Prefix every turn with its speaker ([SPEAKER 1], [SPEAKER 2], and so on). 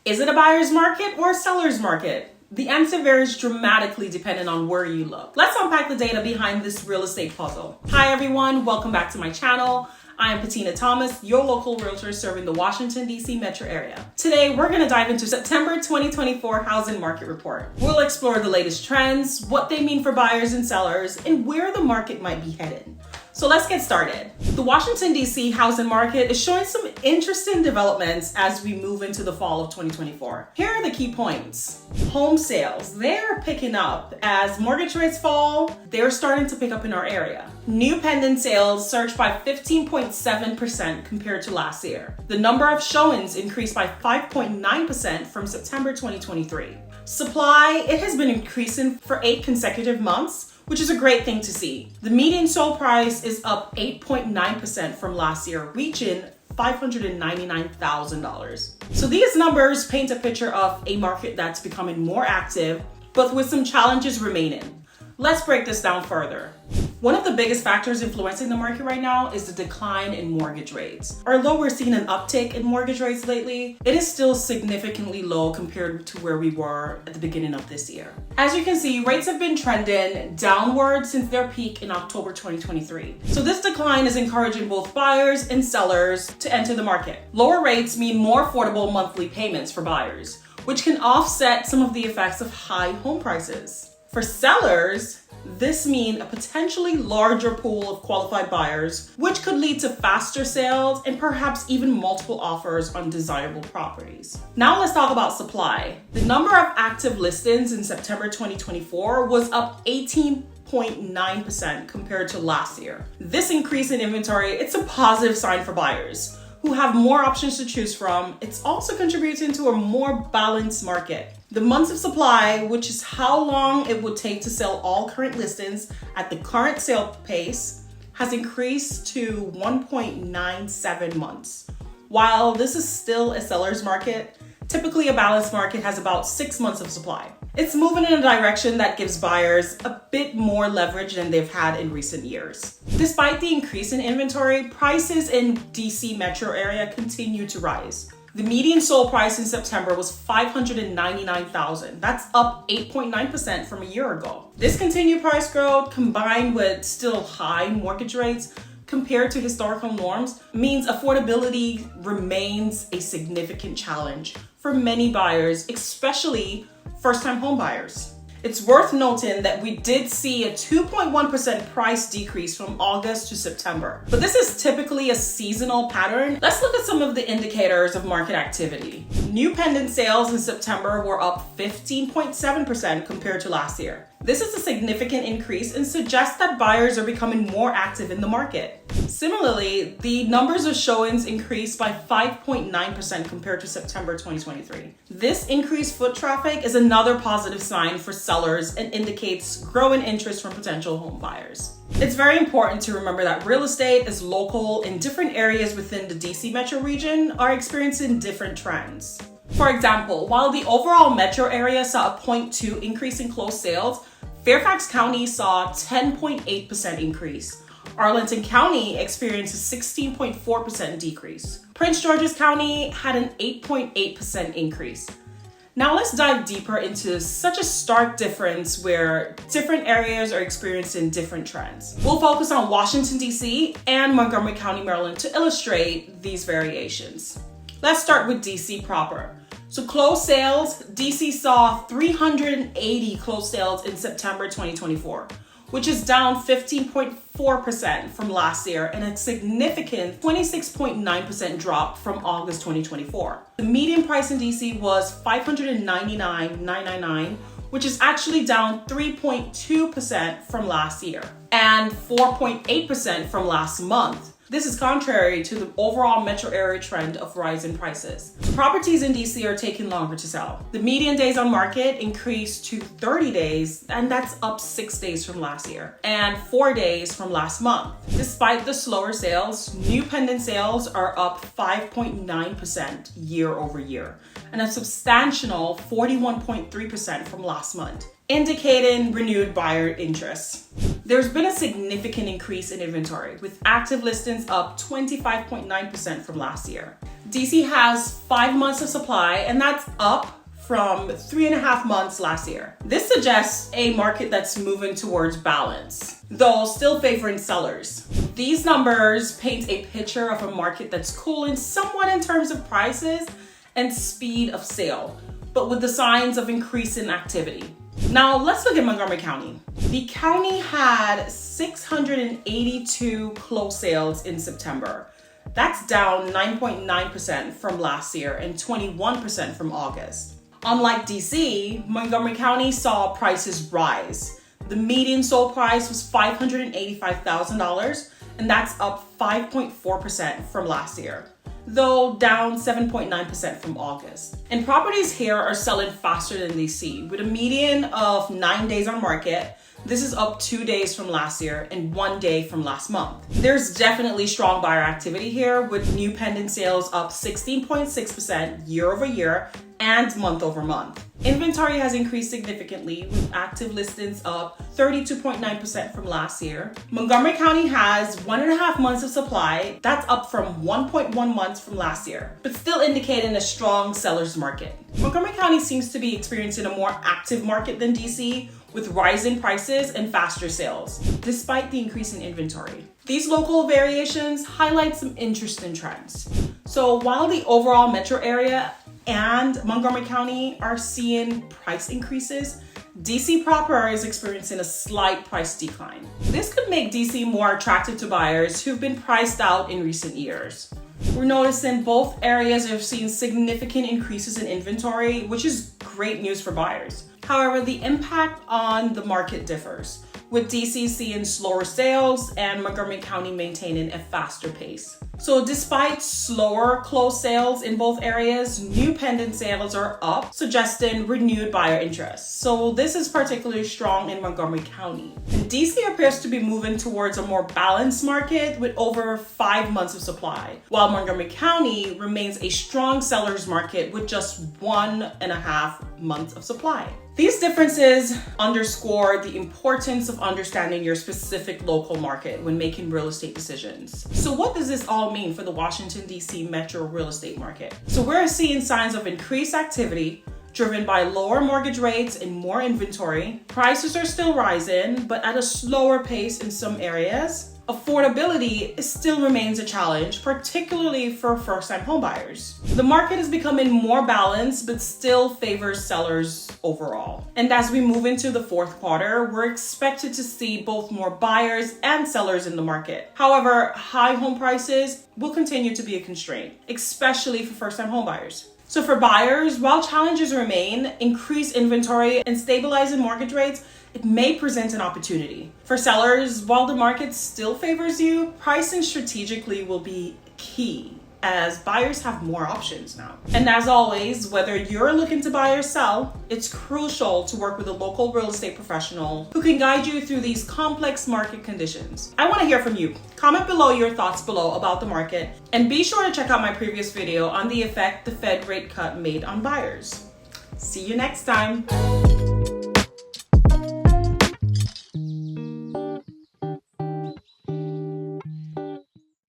[SPEAKER 1] Is it a buyer's market or a seller's market? The answer varies dramatically depending on where you look. Let's unpack the data behind this real estate puzzle. Hi everyone, welcome back to my channel. I am Patina Thomas, your local realtor serving the Washington, D.C. metro area. Today, we're going to dive into September 2024 housing market report. We'll explore the latest trends, what they mean for buyers and sellers, and where the market might be headed. So let's get started. The Washington, D.C. housing market is showing some interesting developments as we move into the fall of 2024. Here are the key points. Home sales, they're picking up. As mortgage rates fall, they're starting to pick up in our area. New pending sales surged by 15.7% compared to last year. The number of showings increased by 5.9% from September 2023. Supply, it has been increasing for 8 consecutive months, which is a great thing to see. The median sold price is up 8.9% from last year, reaching $599,000. So these numbers paint a picture of a market that's becoming more active, but with some challenges remaining. Let's break this down further. One of the biggest factors influencing the market right now is the decline in mortgage rates. Although we're seeing an uptick in mortgage rates lately, it is still significantly low compared to where we were at the beginning of this year. As you can see, rates have been trending downward since their peak in October 2023. So this decline is encouraging both buyers and sellers to enter the market. Lower rates mean more affordable monthly payments for buyers, which can offset some of the effects of high home prices. For sellers, this means a potentially larger pool of qualified buyers, which could lead to faster sales and perhaps even multiple offers on desirable properties. Now let's talk about supply. The number of active listings in September 2024 was up 18.9% compared to last year. This increase in inventory, it's a positive sign for buyers who have more options to choose from. It's also contributing to a more balanced market. The months of supply, which is how long it would take to sell all current listings at the current sale pace, has increased to 1.97 months. While this is still a seller's market, typically a balanced market has about 6 months of supply. It's moving in a direction that gives buyers a bit more leverage than they've had in recent years. Despite the increase in inventory, prices in DC metro area continue to rise. The median sold price in September was $599,000. That's up 8.9% from a year ago. This continued price growth, combined with still high mortgage rates compared to historical norms, means affordability remains a significant challenge for many buyers, especially first-time home buyers. It's worth noting that we did see a 2.1% price decrease from August to September, but this is typically a seasonal pattern. Let's look at some of the indicators of market activity. New pending sales in September were up 15.7% compared to last year. This is a significant increase and suggests that buyers are becoming more active in the market. Similarly, the numbers of showings increased by 5.9% compared to September 2023. This increased foot traffic is another positive sign for sellers and indicates growing interest from potential home buyers. It's very important to remember that real estate is local and different areas within the DC metro region are experiencing different trends. For example, while the overall metro area saw a 0.2 increase in closed sales, Fairfax County saw a 10.8% increase. Arlington County experienced a 16.4% decrease. Prince George's County had an 8.8% increase. Now let's dive deeper into such a stark difference where different areas are experiencing different trends. We'll focus on Washington, D.C. and Montgomery County, Maryland to illustrate these variations. Let's start with D.C. proper. So closed sales, D.C. saw 380 closed sales in September 2024, which is down 15.4% from last year and a significant 26.9% drop from August 2024. The median price in DC was $599,999, which is actually down 3.2% from last year and 4.8% from last month. This is contrary to the overall metro area trend of rising prices. Properties in DC are taking longer to sell. The median days on market increased to 30 days, and that's up 6 days from last year, and 4 days from last month. Despite the slower sales, new pending sales are up 5.9% year over year, and a substantial 41.3% from last month, indicating renewed buyer interest. There's been a significant increase in inventory, with active listings up 25.9% from last year. DC has 5 months of supply, and that's up from 3.5 months last year. This suggests a market that's moving towards balance, though still favoring sellers. These numbers paint a picture of a market that's cooling somewhat in terms of prices and speed of sale, but with the signs of increasing activity. Now let's look at Montgomery County. The county had 682 closed sales in September. That's down 9.9% from last year and 21% from August. Unlike DC, Montgomery County saw prices rise. The median sold price was $585,000, and that's up 5.4% from last year, though down 7.9% from August. And properties here are selling faster than DC, with a median of 9 days on market. This is up 2 days from last year and 1 day from last month. There's definitely strong buyer activity here, with new pending sales up 16.6% year over year and month over month. Inventory has increased significantly, with active listings up 32.9% from last year. Montgomery County has 1.5 months of supply. That's up from 1.1 months from last year, but still indicating a strong seller's market. Montgomery County seems to be experiencing a more active market than DC, with rising prices and faster sales, despite the increase in inventory. These local variations highlight some interesting trends. So while the overall metro area and Montgomery County are seeing price increases, DC proper is experiencing a slight price decline. This could make DC more attractive to buyers who've been priced out in recent years. We're noticing both areas are seeing significant increases in inventory, which is great news for buyers. However, the impact on the market differs, with DC seeing slower sales and Montgomery County maintaining a faster pace. So despite slower closed sales in both areas, new pending sales are up, suggesting renewed buyer interest. So this is particularly strong in Montgomery County. And DC appears to be moving towards a more balanced market with over 5 months of supply, while Montgomery County remains a strong seller's market with just 1.5 months of supply. These differences underscore the importance of understanding your specific local market when making real estate decisions. So what does this all mean for the Washington, D.C. metro real estate market? So we're seeing signs of increased activity driven by lower mortgage rates and more inventory. Prices are still rising, but at a slower pace in some areas. Affordability still remains a challenge, particularly for first-time homebuyers. The market is becoming more balanced, but still favors sellers overall. And as we move into the fourth quarter, we're expected to see both more buyers and sellers in the market. However, high home prices will continue to be a constraint, especially for first-time homebuyers. So for buyers, while challenges remain, increased inventory and stabilizing mortgage rates, it may present an opportunity. For sellers, while the market still favors you, pricing strategically will be key, as buyers have more options now. And as always, whether you're looking to buy or sell, it's crucial to work with a local real estate professional who can guide you through these complex market conditions. I want to hear from you. Comment below your thoughts below about the market, and be sure to check out my previous video on the effect the Fed rate cut made on buyers. See you next time.